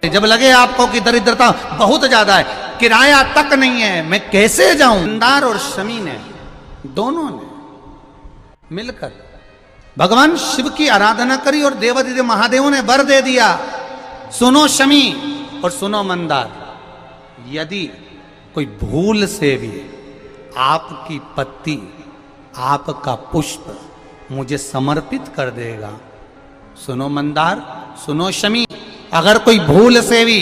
जब लगे आपको कि दरिद्रता बहुत ज्यादा है, किराया तक नहीं है, मैं कैसे जाऊं, मंदार और शमी ने दोनों ने मिलकर भगवान शिव की आराधना करी और देवादिदेव महादेव ने वर दे दिया। सुनो शमी और सुनो मंदार, यदि कोई भूल से भी आपकी पत्ती, आपका पुष्प मुझे समर्पित कर देगा, सुनो मंदार, सुनो शमी, अगर कोई भूल से भी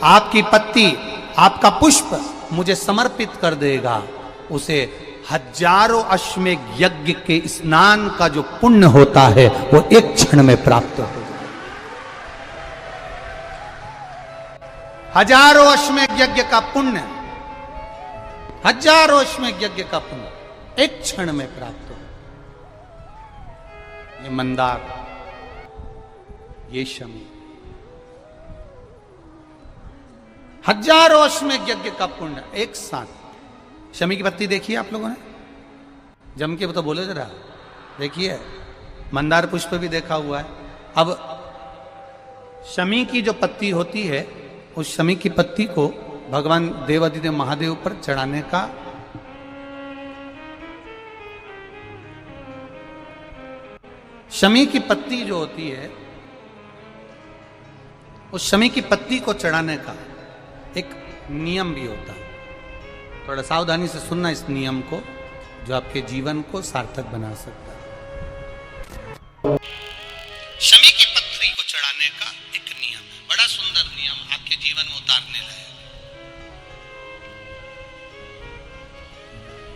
आपकी पत्ती, आपका पुष्प मुझे समर्पित कर देगा, उसे हजारों अश्वमेध यज्ञ के स्नान का जो पुण्य होता है वो एक क्षण में प्राप्त हो जाए। हजारों अश्वमेध यज्ञ का पुण्य, हजारों अश्वमेध यज्ञ का पुण्य एक क्षण में प्राप्त हो। ये मंदार, ये शमी, हजारों अश्वमेध यज्ञ का पुण्य एक साथ। शमी की पत्ती देखी है आप लोगों ने, जम के तो बोले जरा, देखिए मंदार पुष्प भी देखा हुआ है। अब शमी की जो पत्ती होती है, उस शमी की पत्ती को भगवान देवादिदेव महादेव पर चढ़ाने का शमी की पत्ती जो होती है, उस शमी की पत्ती को चढ़ाने का एक नियम भी होता है। थोड़ा सावधानी से सुनना इस नियम को, जो आपके जीवन को सार्थक बना सकता है। शमी की पत्ती को चढ़ाने का एक नियम है, बड़ा सुंदर नियम, आपके जीवन में उतारने लायक।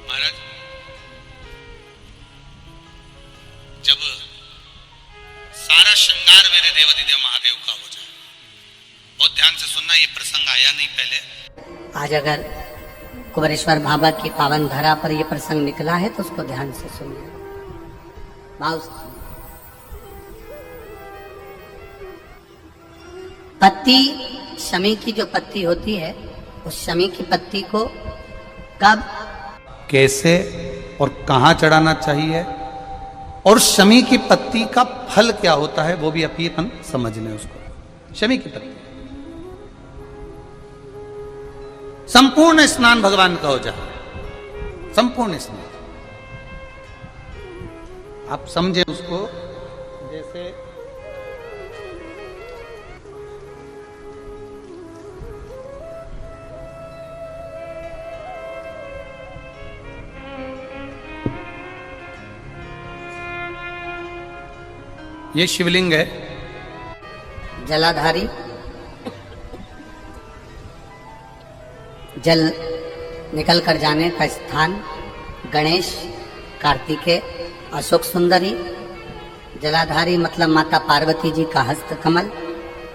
महाराज, जब सारा श्रृंगार मेरे देवादिदेव महादेव का हो जाए, बहुत ध्यान से सुनना, ये प्रसंग आया नहीं पहले। आज अगर कुंवरेश्वर बाबा की पावन धरा पर यह प्रसंग निकला है तो उसको ध्यान से सुनिए, भाव से सुनिए। पत्ती, शमी की जो पत्ती होती है, उस शमी की पत्ती को कब, कैसे और कहां चढ़ाना चाहिए, और शमी की पत्ती का फल क्या होता है, वो भी अपन समझ लें उसको। शमी की पत्ती, संपूर्ण स्नान भगवान का हो जाए, संपूर्ण स्नान। आप समझे उसको, जैसे ये शिवलिंग है, जलाधारी, जल निकल कर जाने का स्थान, गणेश, कार्तिकेय, अशोक सुंदरी, जलाधारी मतलब माता पार्वती जी का हस्त कमल,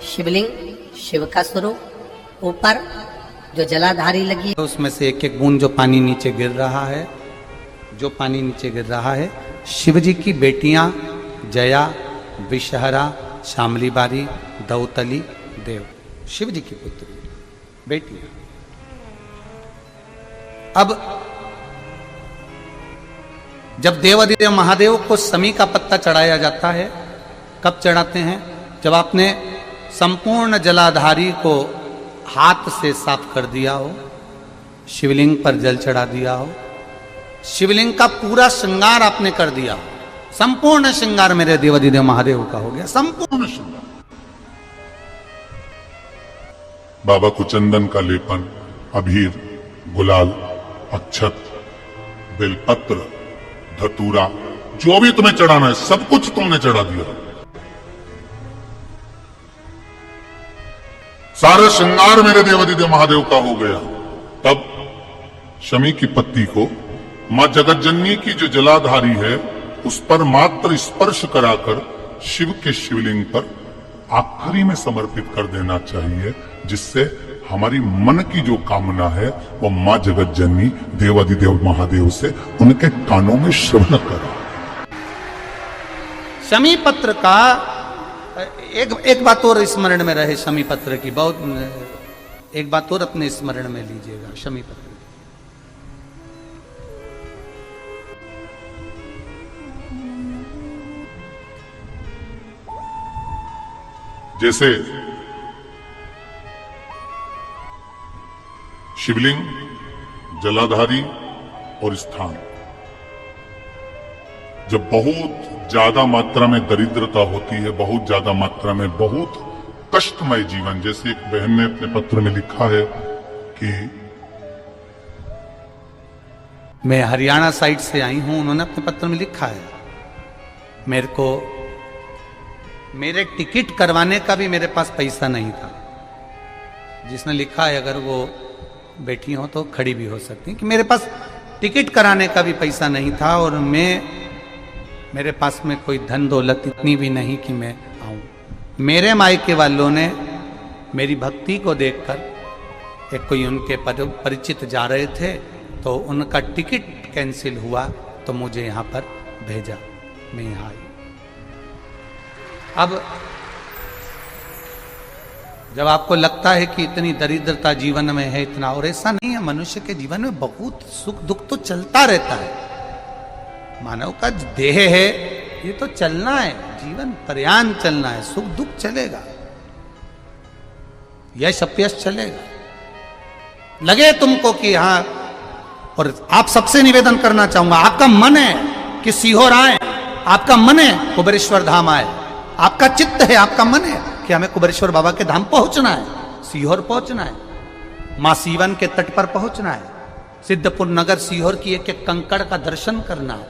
शिवलिंग, शिव का स्वरूप, ऊपर जो जलाधारी लगी, उसमें से एक एक बूंद जो पानी नीचे गिर रहा है, जो पानी नीचे गिर रहा है, शिव जी की बेटियां जया, विषहरा, शामली बारी, दौतली, देव, शिव जी की पुत्री बेटियां। अब जब देवादिदेव महादेव को शमी का पत्ता चढ़ाया जाता है, कब चढ़ाते हैं, जब आपने संपूर्ण जलाधारी को हाथ से साफ कर दिया हो, शिवलिंग पर जल चढ़ा दिया हो, शिवलिंग का पूरा श्रृंगार आपने कर दिया हो, संपूर्ण श्रृंगार मेरे देवादिदेव महादेव का हो गया, संपूर्ण श्रृंगार। बाबा को चंदन का लेपन, अबीर, गुलाल, अक्षत, बेलपत्र, धतूरा, जो भी तुम्हें चढ़ाना है सब कुछ तुमने चढ़ा दिया। सारा श्रृंगार मेरे देवादिदेव महादेव का हो गया। तब शमी की पत्ती को मां जगत जननी की जो जलाधारी है उस पर मात्र स्पर्श कराकर शिव के शिवलिंग पर आखिरी में समर्पित कर देना चाहिए, जिससे हमारी मन की जो कामना है वो मां जगत जननी देवादिदेव महादेव से उनके कानों में श्रवण करा। शमी पत्र का एक बात और स्मरण में रहे, शमी पत्र की बहुत एक बात और अपने स्मरण में लीजिएगा। शमी पत्र जैसे शिवलिंग, जलाधारी और स्थान। जब बहुत ज्यादा मात्रा में दरिद्रता होती है, बहुत ज्यादा मात्रा में बहुत कष्टमय जीवन, जैसे एक बहन ने अपने पत्र में लिखा है कि मैं हरियाणा साइड से आई हूं, उन्होंने अपने पत्र में लिखा है मेरे को, मेरे टिकट करवाने का भी मेरे पास पैसा नहीं था। जिसने लिखा है, अगर वो बैठी हो तो खड़ी भी हो सकती कि मेरे पास टिकट कराने का भी पैसा नहीं था और मेरे पास में कोई धन दौलत इतनी भी नहीं कि मैं आऊं। मेरे मायके वालों ने मेरी भक्ति को देखकर, एक कोई उनके परिचित जा रहे थे तो उनका टिकट कैंसिल हुआ तो मुझे यहाँ पर भेजा, मैं यहाँ आई। अब जब आपको लगता है कि इतनी दरिद्रता जीवन में है, इतना, और ऐसा नहीं है, मनुष्य के जीवन में बहुत सुख दुख तो चलता रहता है। मानव का देह है, ये तो चलना है, जीवन पर्यान चलना है, सुख दुख चलेगा, यश अपयश चलेगा। लगे तुमको कि हाँ, और आप सबसे निवेदन करना चाहूंगा, आपका मन है कि सीहोर आए, आपका मन है कुबेरेश्वर धाम आए, आपका चित्त है, आपका मन है कि हमें कुबेरेश्वर बाबा के धाम पहुंचना है, सीहोर पहुंचना है, मां सीवन के तट पर पहुंचना है, सिद्धपुर नगर सीहोर की एक एक कंकड़ का दर्शन करना है,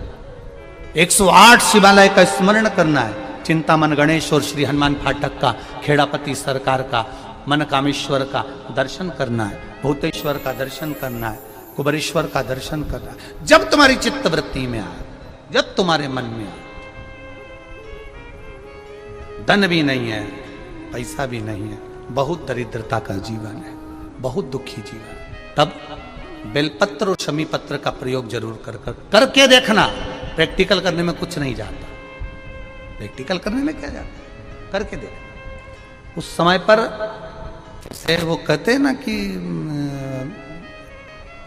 108 शिवालय का स्मरण करना है, चिंतामन गणेश और श्री हनुमान फाटक का, खेड़ापति सरकार का, मन कामेश्वर का दर्शन करना है, भूतेश्वर का दर्शन करना है, कुबेरेश्वर का दर्शन करना है। जब तुम्हारी चित्त वृत्ति में आए, जब तुम्हारे मन में आए, धन भी नहीं है, पैसा भी नहीं है, बहुत दरिद्रता का जीवन है, बहुत दुखी जीवन है, तब बेलपत्र और शमी पत्र का प्रयोग जरूर करके देखना। प्रैक्टिकल करने में कुछ नहीं जाता, प्रैक्टिकल करने में क्या जाता, करके देखना। उस समय पर जैसे वो कहते हैं ना कि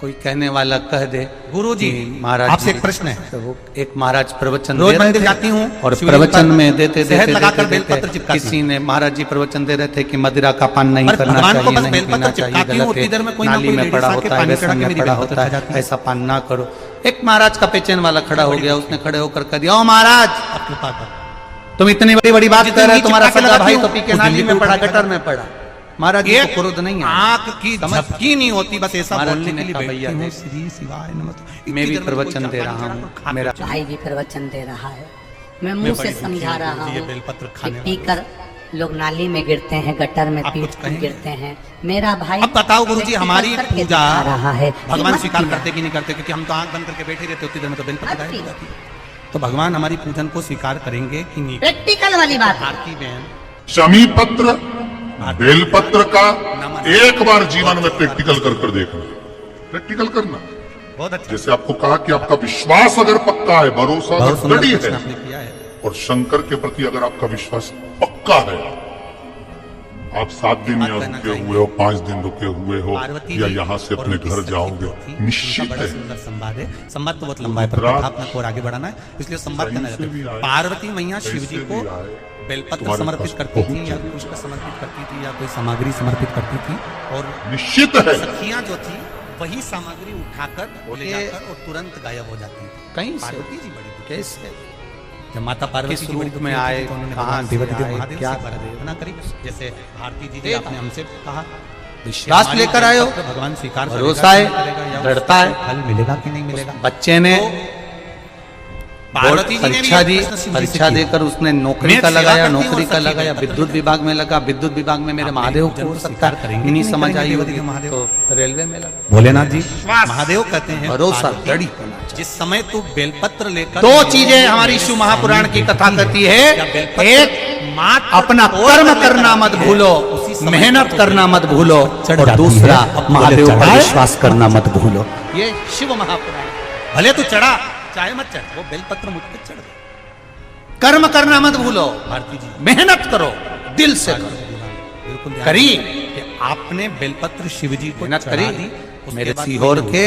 कोई कहने वाला कह दे, गुरुजी महाराज आपसे एक प्रश्न है, तो वो एक महाराज प्रवचन रोज मंदिर जाती हूँ और प्रवचन में देते किसी ने, महाराज जी प्रवचन दे रहे थे कि मदिरा का पान नहीं करना चाहिए, नहीं पीना चाहिए, गलत है, नाली में पड़ा होता है, व्यसन में पड़ा होता है, ऐसा पान ना करो। एक महाराज का पेचेन वाला खड़ा हो गया, उसने खड़े होकर कह दिया, ओ महाराज तुम इतनी बड़ी बड़ी बात कर रहे हो, तुम्हारा सगा भाई तो पी के नाली में पड़ा, गटर में पड़ा। महाराज जी को क्रोध नहीं है, आंख की झपकी नहीं होती, बस ऐसा बोलने के लिए भैया श्री शिवाय नमः। मैं भी प्रवचन दे रहा हूँ, मेरा भाई भी प्रवचन दे रहा है, मैं मुंह से समझा रहा हूँ कि पीकर लोग नाली में गिरते हैं, गटर में गिरते हैं। मेरा भाई अब बताओ गुरुजी, हमारी पूजा रहा है, भगवान स्वीकार करते कि नहीं करते? क्योंकि हम तो आंख बंद करके बैठे रहते, उतनी देर में तो बेलपत्र गायब हो जाती है। तो भगवान हमारी पूजन को स्वीकार करेंगे कि नहीं? प्रैक्टिकल वाली बात है। आरती बहन, शमी पत्र, बेलपत्र का एक बार जीवन में प्रैक्टिकल कर देखना, प्रैक्टिकल करना। बहुत अच्छा। जैसे आपको कहा कि आपका विश्वास अगर पक्का है, भरोसा अगर दृढ़ है, और शंकर के प्रति अगर आपका विश्वास पक्का है, आप 7 दिन यहाँ रुके हुए हो, 5 दिन रुके हुए हो, या यहाँ से अपने घर जाओगे, निश्चित है। संवाद है, संवाद तो बहुत लंबा है, पर अपना को आगे बढ़ाना है, इसलिए संवाद करना चाहते हैं। पार्वती मैया शिव जी को बेलपत्र समर्पित करती थी, या पुष्प समर्पित करती थी, या कोई सामग्री समर्पित करती थी, और निश्चित है सखियां जो थी वही सामग्री उठाकर ले जाकर और तुरंत गायब हो जाती थी। कहीं पार्वती जी बड़ी कैसे जब माता पार्वती जी रूप में आए, कहाँ क्या ना करी, जैसे भारती जी ने आपने हमसे कहा विश्वास लेकर आए हो, भगवान स्वीकार, भरोसा है, दृढ़ता है, फल मिलेगा कि नहीं मिलेगा। बच्चे ने पार्वती परीक्षा देकर उसने नौकरी का लगाया, नौकरी का लगाया, विद्युत विभाग में लगा, विद्युत विभाग में मेरे महादेव को सकता है नहीं समझ आई तो रेलवे में लगा। भोलेनाथ जी महादेव कहते हैं भरोसा दृढ़, जिस समय तू बेलपत्र लेकर, 2 चीजें हमारी शिव महापुराण की कथा कहती है, एक अपना कर्म करना मत भूलो, मेहनत करना मत भूलो, और दूसरा महादेव पर विश्वास करना मत भूलो। ये शिव महापुराण। भले तू चढ़ा चाहे मत चढ़, वो बेलपत्र मुझ पे चढ़ गए। कर्म करना मत भूलो, भारती जी मेहनत करो, दिल से करो। बिल्कुल करी कि आपने बेलपत्र शिव जी को मेहनत करी, मेरे सीहोर के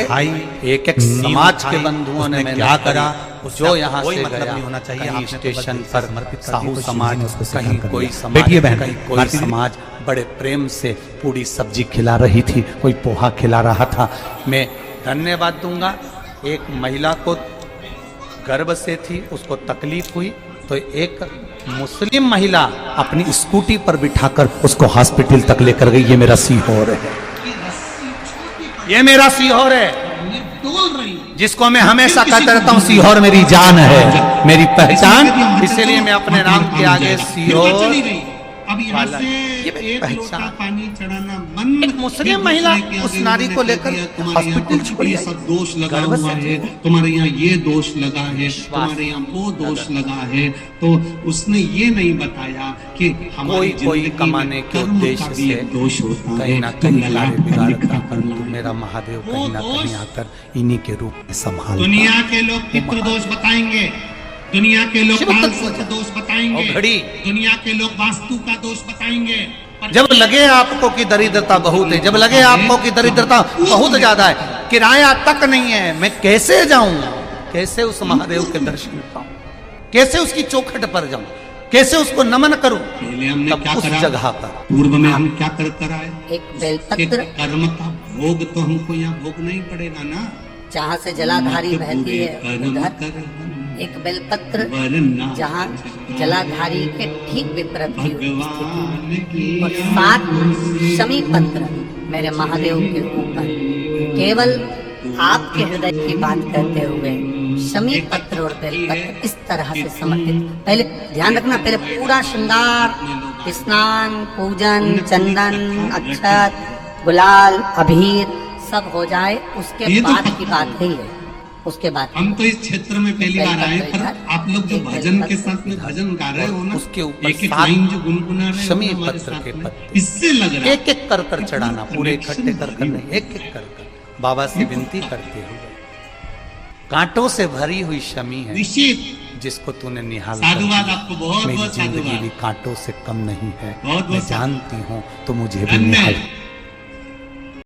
एक एक समाज के बंधुओं ने क्या करा, जो यहाँ से गया होना चाहिए कहीं स्टेशन पर साहू समाज, कहीं कोई समाज, कहीं कोई समाज बड़े प्रेम से पूरी सब्जी खिला रही थी, कोई पोहा खिला रहा था। मैं धन्यवाद दूंगा। एक महिला को गर्भ से थी, उसको तकलीफ हुई तो एक मुस्लिम महिला अपनी स्कूटी पर बिठाकर उसको हॉस्पिटल तक लेकर गई। ये मेरा सीहोर है, ये मेरा सीहोर है, जिसको मैं हमेशा कहता रहता हूँ सीहोर मेरी जान है, मेरी पहचान। इसलिए मैं अपने नाम के आगे सीहोर अब यहाँ से एक लोटा पानी चढ़ाना बंद। एक मुस्लिम महिला उस नारी को लेकर हॉस्पिटल छोड़ी, सब दोष लगा हुआ है, तुम्हारे यहाँ ये दोष लगा है, तुम्हारे यहाँ वो दोष लगा है। तो उसने ये नहीं बताया कि हमारी कोई कमाने के उद्देश्य से दोष होता कहीं ना है, कहीं बिगाड़ता कर मेरा महादेव कहीं ना कहीं आकर इन्हीं के रूप में संभाल। दुनिया के लोग पितृदोष बताएंगे, दुनिया के लोग का दोष बताएंगे, दुनिया के लोग वास्तु का दोष बताएंगे। जब लगे आपको कि दरिद्रता बहुत है, जब लगे आपको कि दरिद्रता बहुत ज्यादा है, किराया तक नहीं है, मैं कैसे जाऊं, कैसे उस महादेव के दर्शन पाऊं, कैसे उसकी चौखट पर जाऊं, कैसे उसको नमन करूं। पहले हमने क्या उस करा, जगह पर पूर्व में हम क्या कर आए, एक बेलपत्र, कर्म का भोग तो हमको यहाँ भोगना ही पड़ेगा ना। जहाँ से जलाधारी बहती है उधर एक बेलपत्र, जहाँ जलाधारी के ठीक विपरीत की स्थिति, और 7 शमी पत्र मेरे महादेव के ऊपर। केवल आपके हृदय की बात करते हुए शमी पत्र और बेलपत्र इस तरह से समर्पित। पहले ध्यान रखना, पहले पूरा श्रृंगार, स्नान, पूजन, चंदन, अक्षत, गुलाल, अबीर सब हो जाए, उसके बाद की बात है ये। उसके बाद हम तो इस क्षेत्र में पहली बार आए, पर आप लोग जो भजन के साथ में भजन गा रहे हो ना, उसके ऊपर एक एक लाइन जो गुनगुना रहे शमी हो हमारे पत्र साथ के में, पत्ते इससे लग रहा है एक एक कर चढ़ाना, पूरे इकट्ठे कर नहीं, एक एक कर बाबा से विनती करते हुए। कांटों से भरी हुई शमी है निश्चित। जिसको तूने निहाल साधुवाद आपको बहुत मेरी बहुत जिंदगी साधुवाद। भी कांटों से कम नहीं है, बहुत मैं बहुत जानती हूँ तो मुझे भी धन्य निहाल है।